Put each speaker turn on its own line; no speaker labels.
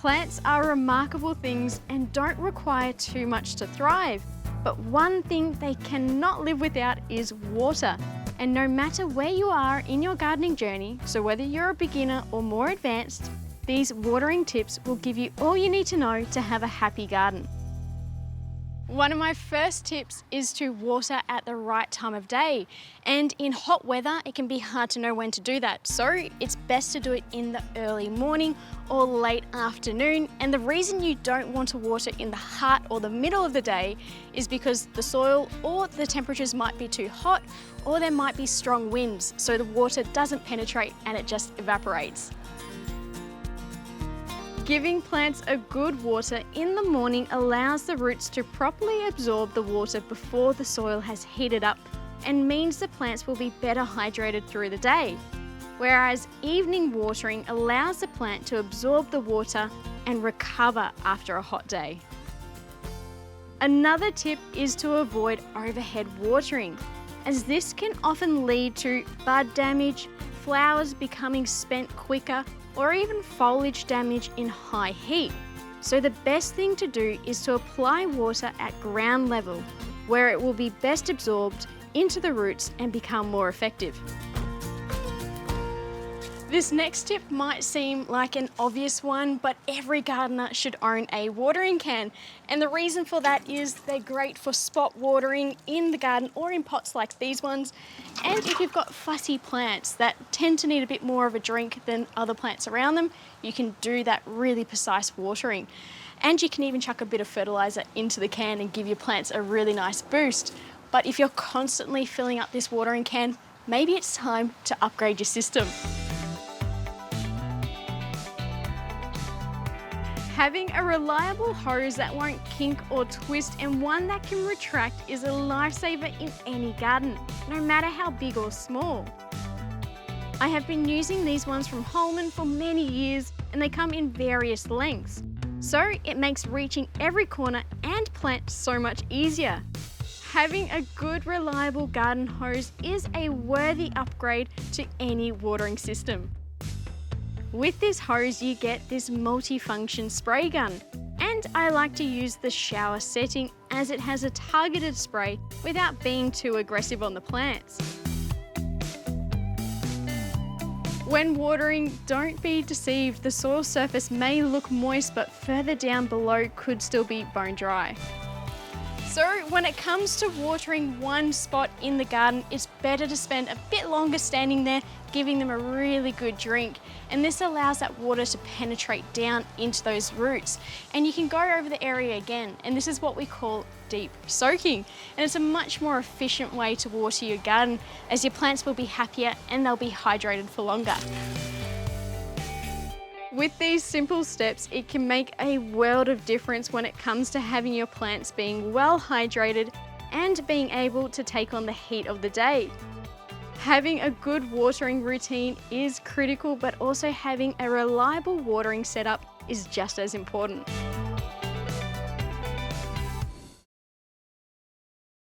Plants are remarkable things and don't require too much to thrive. But one thing they cannot live without is water. And no matter where you are in your gardening journey, so whether you're a beginner or more advanced, these watering tips will give you all you need to know to have a happy garden. One of my first tips is to water at the right time of day. And in hot weather, it can be hard to know when to do that. So it's best to do it in the early morning or late afternoon. And the reason you don't want to water in the heart or the middle of the day is because the soil or the temperatures might be too hot, or there might be strong winds. So the water doesn't penetrate and it just evaporates. Giving plants a good water in the morning allows the roots to properly absorb the water before the soil has heated up, and means the plants will be better hydrated through the day. Whereas evening watering allows the plant to absorb the water and recover after a hot day. Another tip is to avoid overhead watering, as this can often lead to bud damage, flowers becoming spent quicker, or even foliage damage in high heat. So the best thing to do is to apply water at ground level, where it will be best absorbed into the roots and become more effective. This next tip might seem like an obvious one, but every gardener should own a watering can. And the reason for that is they're great for spot watering in the garden or in pots like these ones. And if you've got fussy plants that tend to need a bit more of a drink than other plants around them, you can do that really precise watering. And you can even chuck a bit of fertilizer into the can and give your plants a really nice boost. But if you're constantly filling up this watering can, maybe it's time to upgrade your system. Having a reliable hose that won't kink or twist and one that can retract is a lifesaver in any garden, no matter how big or small. I have been using these ones from Holman for many years, and they come in various lengths. So it makes reaching every corner and plant so much easier. Having a good, reliable garden hose is a worthy upgrade to any watering system. With this hose, you get this multi-function spray gun, and I like to use the shower setting as it has a targeted spray without being too aggressive on the plants. When watering, don't be deceived. The soil surface may look moist, but further down below could still be bone dry. So when it comes to watering one spot in the garden, it's better to spend a bit longer standing there, giving them a really good drink. And this allows that water to penetrate down into those roots. And you can go over the area again, and this is what we call deep soaking. And it's a much more efficient way to water your garden, as your plants will be happier and they'll be hydrated for longer. With these simple steps, it can make a world of difference when it comes to having your plants being well hydrated and being able to take on the heat of the day. Having a good watering routine is critical, but also having a reliable watering setup is just as important.